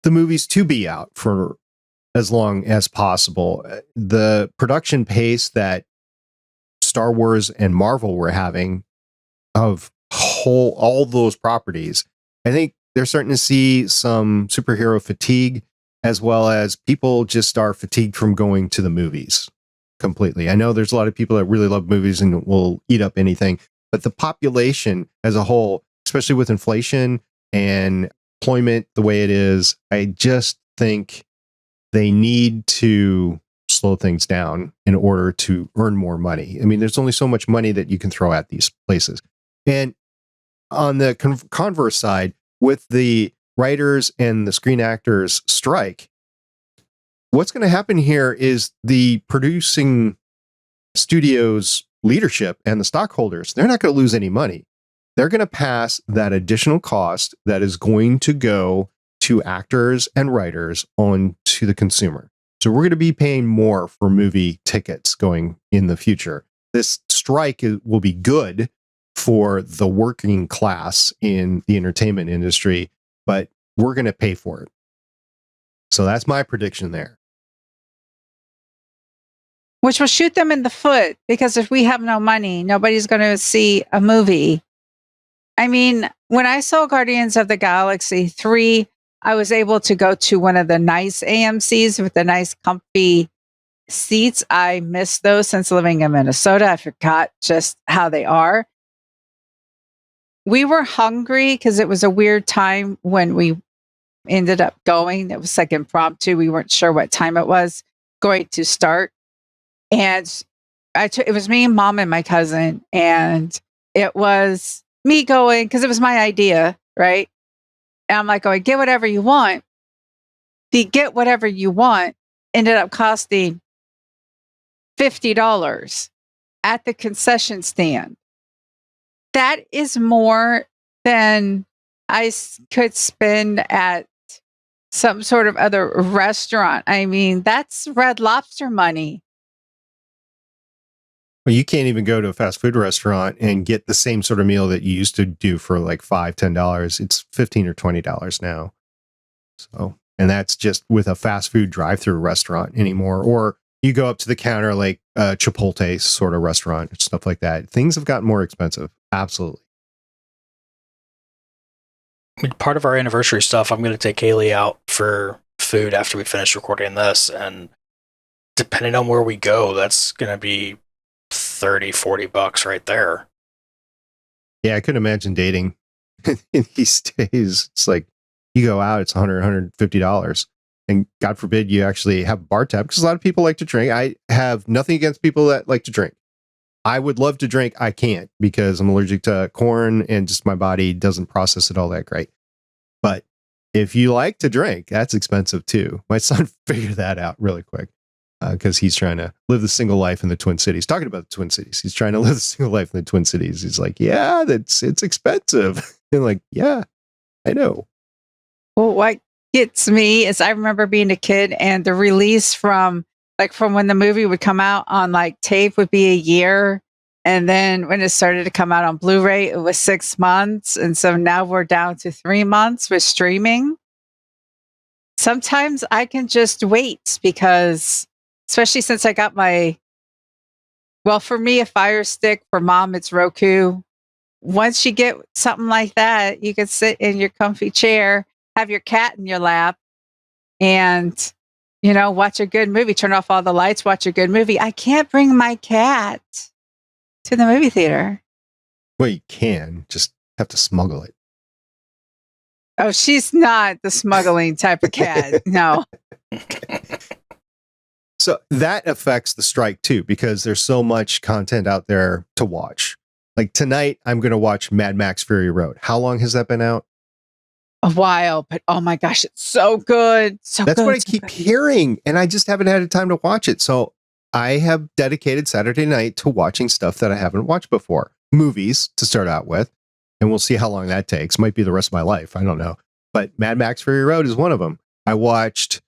the movies to be out for as long as possible. The production pace that Star Wars and Marvel were having of all those properties, I think they're starting to see some superhero fatigue, as well as people just are fatigued from going to the movies completely. I know there's a lot of people that really love movies and will eat up anything, but the population as a whole, especially with inflation and employment the way it is, I just think they need to slow things down in order to earn more money. I mean, there's only so much money that you can throw at these places. And on the converse side, with the writers and the screen actors strike, what's going to happen here is the producing studios leadership and the stockholders, they're not going to lose any money. They're going to pass that additional cost that is going to go to actors and writers on to the consumer. So we're going to be paying more for movie tickets going in the future. This strike will be good for the working class in the entertainment industry, but we're going to pay for it. So that's my prediction there. Which will shoot them in the foot, because if we have no money, nobody's going to see a movie. I mean, when I saw Guardians of the Galaxy 3, I was able to go to one of the nice AMCs with the nice comfy seats. I missed those since living in Minnesota. I forgot just how they are. we were hungry because it was a weird time when we ended up going. It was like impromptu. We weren't sure what time it was going to start. And it was me and Mom and my cousin. And it was me going, because it was my idea, right? And I'm like, going, get whatever you want. The get whatever you want ended up costing $50 at the concession stand. That is more than I could spend at some sort of other restaurant. I mean, that's Red Lobster money. Well, you can't even go to a fast food restaurant and get the same sort of meal that you used to do for like $5, $10. It's $15 or $20 now. So, and that's just with a fast food drive-through restaurant anymore. Or you go up to the counter like a Chipotle sort of restaurant, stuff like that. Things have gotten more expensive. Absolutely. I mean, part of our anniversary stuff, I'm going to take Kaylee out for food after we finish recording this. And depending on where we go, that's going to be $30-$40 right there. Yeah, I couldn't imagine dating in these days. It's like you go out, it's $100-$150. And God forbid you actually have a bar tab, because a lot of people like to drink. I have nothing against people that like to drink. I would love to drink. I can't because I'm allergic to corn and just my body doesn't process it all that great. But if you like to drink, that's expensive too. My son figured that out really quick because he's trying to live the single life in the Twin Cities. Talking about the Twin Cities, he's trying to live the single life in the Twin Cities. He's like, yeah, it's expensive. And like, yeah, I know. Well, what gets me is I remember being a kid and the release from when the movie would come out on like tape would be a year. And then when it started to come out on Blu-ray, it was 6 months. And so now we're down to 3 months with streaming. Sometimes I can just wait because, especially since I got for me, a Fire Stick, for Mom, it's Roku. Once you get something like that, you can sit in your comfy chair, have your cat in your lap, and watch a good movie, turn off all the lights, watch a good movie. I can't bring my cat to the movie theater. Well, you can just have to smuggle it. Oh, she's not the smuggling type of cat. No. So that affects the strike too, because there's so much content out there to watch. Like tonight, I'm going to watch Mad Max Fury Road. How long has that been out? A while, but oh my gosh, it's so good. That's what I keep hearing, and I just haven't had the time to watch it. So I have dedicated Saturday night to watching stuff that I haven't watched before. Movies to start out with, and we'll see how long that takes. Might be the rest of my life. I don't know. But Mad Max Fury Road is one of them. I watched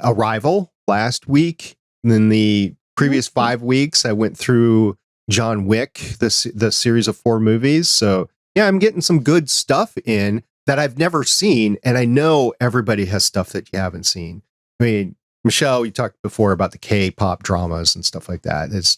Arrival last week. And then the previous 5 weeks, I went through John Wick, the series of 4 movies. So yeah, I'm getting some good stuff in that I've never seen. And I know everybody has stuff that you haven't seen. I mean, Michelle, you talked before about the K-pop dramas and stuff like that. It's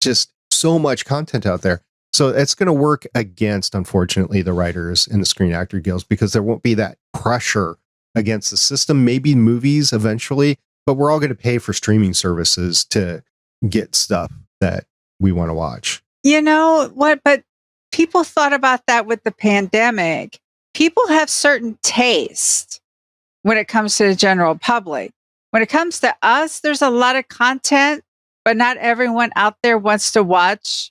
just so much content out there. So it's going to work against, unfortunately, the writers and the Screen Actor Guilds, because there won't be that pressure against the system. Maybe movies eventually, but we're all going to pay for streaming services to get stuff that we want to watch. You know what? But people thought about that with the pandemic. People have certain taste when it comes to the general public. When it comes to us, there's a lot of content, but not everyone out there wants to watch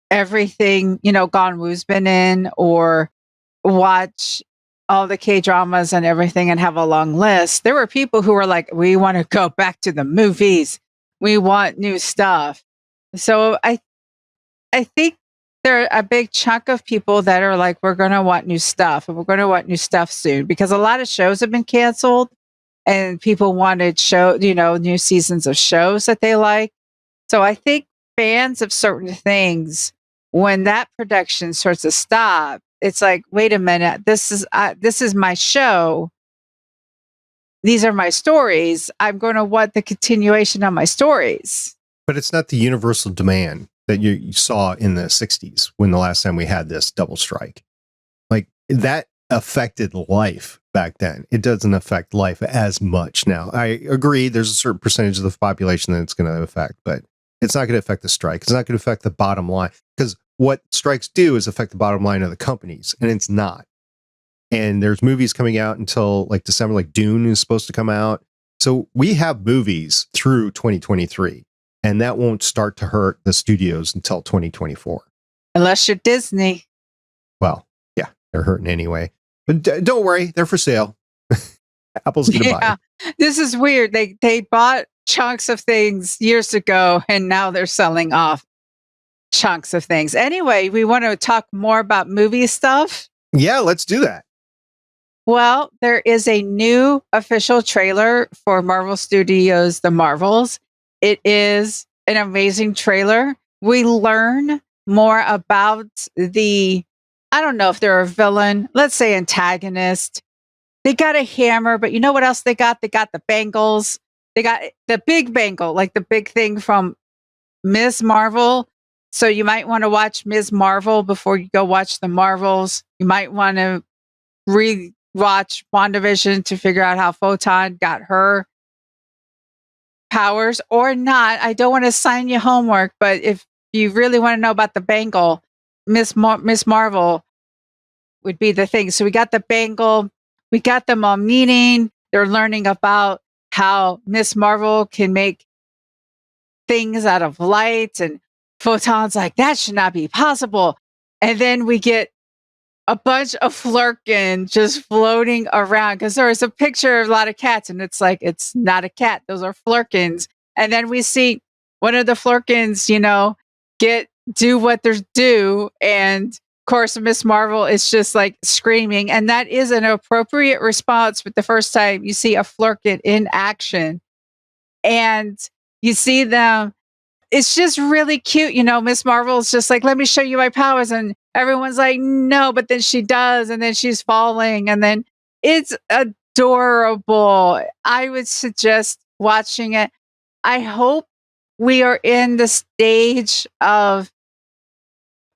everything, Gone Woo's been in, or watch all the K-dramas and everything and have a long list. There were people who were like, we want to go back to the movies. We want new stuff. So I think there are a big chunk of people that are like, we're going to want new stuff, and we're going to want new stuff soon, because a lot of shows have been canceled and people wanted new seasons of shows that they like. So I think fans of certain things, when that production starts to stop, it's like, wait a minute, this is my show. These are my stories. I'm going to want the continuation of my stories. But it's not the universal demand that you saw in the 60s when the last time we had this double strike. Like, that affected life back then. It doesn't affect life as much now. I agree, there's a certain percentage of the population that it's going to affect, but it's not going to affect the strike. It's not going to affect the bottom line, because what strikes do is affect the bottom line of the companies, and it's not. And there's movies coming out until like December, like Dune is supposed to come out. So we have movies through 2023, and that won't start to hurt the studios until 2024. Unless you're Disney. Well, yeah, they're hurting anyway. But don't worry, they're for sale. Apple's going to buy it. This is weird. They bought chunks of things years ago, and now they're selling off chunks of things. Anyway, we want to talk more about movie stuff. Yeah, let's do that. Well, there is a new official trailer for Marvel Studios' The Marvels. It is an amazing trailer. We learn more about I don't know if they're a villain, let's say antagonist. They got a hammer, but you know what else they got? They got the bangles. They got the big bangle, like the big thing from Ms. Marvel. So you might want to watch Ms. Marvel before you go watch the Marvels. You might want to rewatch WandaVision to figure out how Photon got her powers or not. I don't want to assign you homework, but if you really want to know about the bangle, Miss Marvel would be the thing. So we got the bangle. We got them all meeting. They're learning about how Miss Marvel can make things out of light, and Photon's like, that should not be possible. And then we get a bunch of Flurkin just floating around because there is a picture of a lot of cats, and it's like, it's not a cat. Those are Flurkins. And then we see one of the Flurkins, do what they're due. And of course, Miss Marvel is just like screaming. And that is an appropriate response with the first time you see a Flurkin in action. And you see them. It's just really cute. Miss Marvel is just like, let me show you my powers. And everyone's like, no, but then she does. And then she's falling. And then it's adorable. I would suggest watching it. I hope we are in the stage of,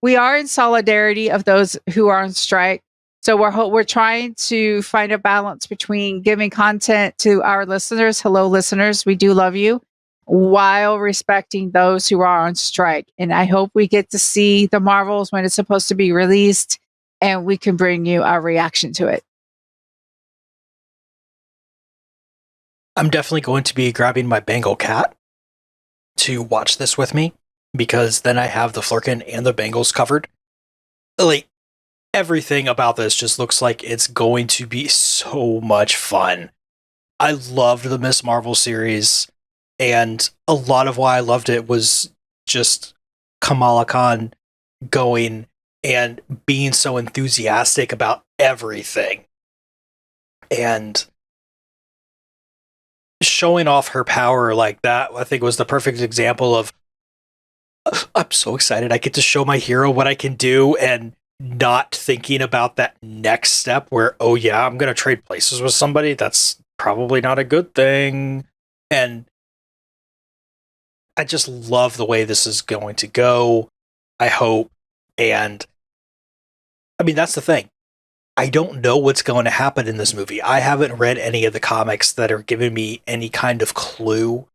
we are in solidarity of those who are on strike. So we're trying to find a balance between giving content to our listeners. Hello, listeners. We do love you, while respecting those who are on strike. And I hope we get to see the Marvels when it's supposed to be released, and we can bring you our reaction to it. I'm definitely going to be grabbing my Bengal cat to watch this with me, because then I have the Flurkin and the Bengals covered. Like, everything about this just looks like it's going to be so much fun. I loved the Miss Marvel series, and a lot of why I loved it was just Kamala Khan going and being so enthusiastic about everything. And showing off her power like that, I think, was the perfect example of, I'm so excited I get to show my hero what I can do, and not thinking about that next step where, oh yeah, I'm going to trade places with somebody. That's probably not a good thing. And I just love the way this is going to go, I hope. And I mean, that's the thing. I don't know what's going to happen in this movie. I haven't read any of the comics that are giving me any kind of clue.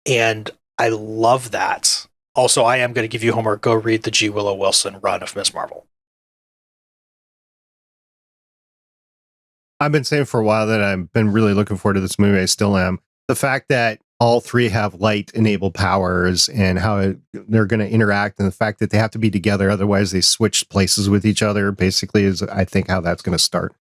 And I love that. Also, I am going to give you homework. Go read the G. Willow Wilson run of Miss Marvel. I've been saying for a while that I've been really looking forward to this movie. I still am. The fact that all three have light-enabled powers and how they're going to interact, and the fact that they have to be together, otherwise they switch places with each other, basically, is, I think, how that's going to start.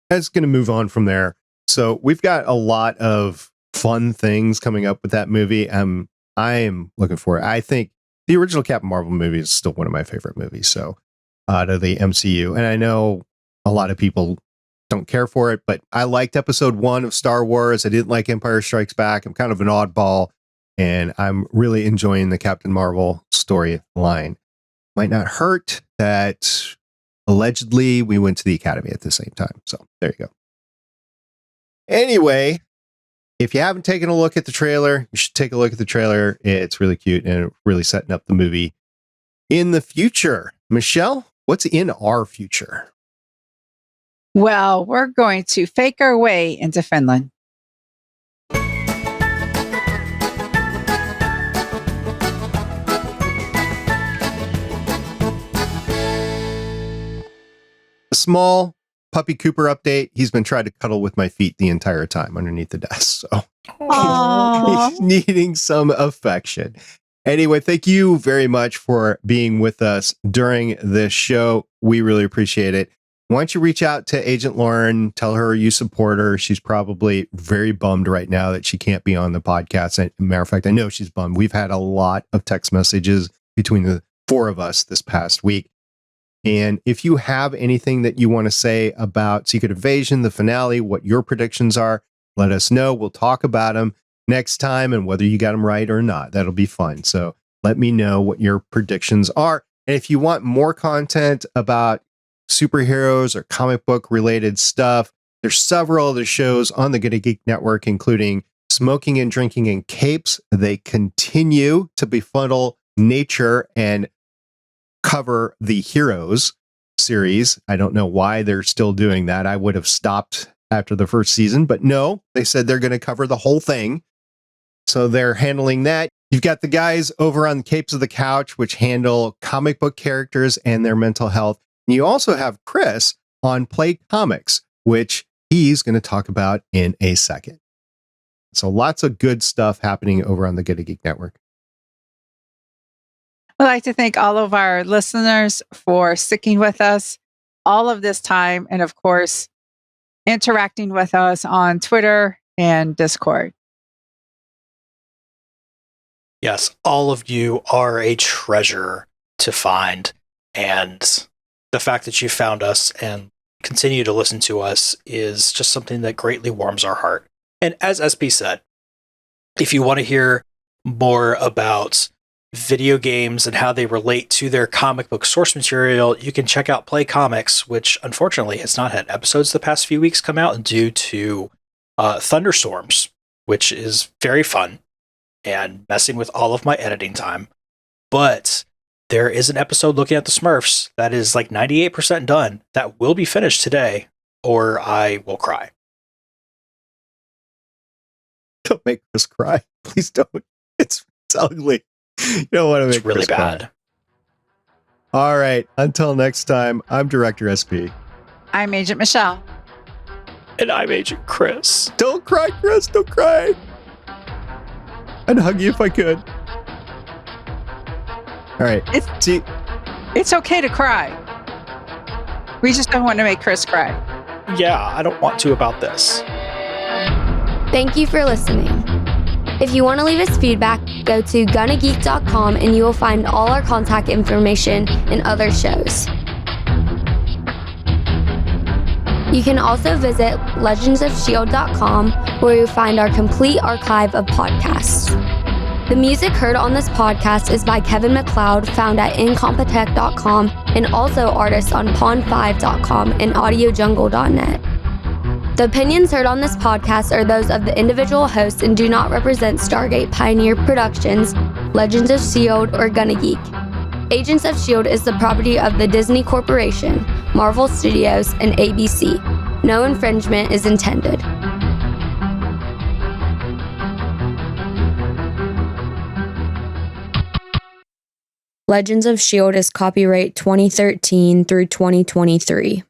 It's going to move on from there. So we've got a lot of fun things coming up with that movie. I am looking for it. I think the original Captain Marvel movie is still one of my favorite movies, so out of the MCU. And I know a lot of people don't care for it, but I liked episode 1 of Star Wars. I didn't like Empire Strikes Back. I'm kind of an oddball, and I'm really enjoying the Captain Marvel storyline. Might not hurt that allegedly we went to the Academy at the same time. So there you go. Anyway, if you haven't taken a look at the trailer, you should take a look at the trailer. It's really cute and really setting up the movie in the future. Michelle, what's in our future? Well, we're going to fake our way into Finland. small puppy Cooper update. He's been trying to cuddle with my feet the entire time underneath the desk. So Aww. he's needing some affection. Anyway, thank you very much for being with us during this show. We really appreciate it. Why don't you reach out to Agent Lauren, tell her you support her. She's probably very bummed right now that she can't be on the podcast. As a matter of fact, I know she's bummed. We've had a lot of text messages between the four of us this past week. And if you have anything that you want to say about Secret Invasion, the finale, what your predictions are, let us know. We'll talk about them next time and whether you got them right or not. That'll be fun. So let me know what your predictions are. And if you want more content about superheroes or comic book related stuff, there's several other shows on the Gonna Geek Network, including Smoking and Drinking and Capes. They continue to befuddle nature and cover the Heroes series. I don't know why they're still doing that. I would have stopped after the first season, but no, they said they're going to cover the whole thing. So they're handling that. You've got the guys over on Capes of the Couch, which handle comic book characters and their mental health. And you also have Chris on Play Comics, which he's going to talk about in a second. So lots of good stuff happening over on the Gonna Geek Network. I'd like to thank all of our listeners for sticking with us all of this time. And of course, interacting with us on Twitter and Discord. Yes, all of you are a treasure to find. And the fact that you found us and continue to listen to us is just something that greatly warms our heart. And as SP said, if you want to hear more about video games and how they relate to their comic book source material, you can check out Play Comics, which unfortunately has not had episodes the past few weeks come out due to thunderstorms, which is very fun and messing with all of my editing time. But there is an episode looking at the Smurfs that is like 98% done that will be finished today, or I will cry. Don't make Chris cry. Please don't. It's ugly. You don't want to make It's really Chris bad. cry. All right. Until next time, I'm Director SP. I'm Agent Michelle. And I'm Agent Chris. Don't cry, Chris. Don't cry. I'd hug you if I could. All right. See, It's okay to cry. We just don't want to make Chris cry. Yeah, I don't want to about this. Thank you for listening. If you want to leave us feedback, go to gonnageek.com and you will find all our contact information and other shows. You can also visit legendsofshield.com where you'll find our complete archive of podcasts. The music heard on this podcast is by Kevin MacLeod, found at incompetech.com, and also artists on pond5.com and audiojungle.net. The opinions heard on this podcast are those of the individual hosts and do not represent Stargate Pioneer Productions, Legends of S.H.I.E.L.D, or Gonna Geek. Agents of S.H.I.E.L.D. is the property of the Disney Corporation, Marvel Studios, and ABC. No infringement is intended. Legends of S.H.I.E.L.D. is copyright 2013 through 2023.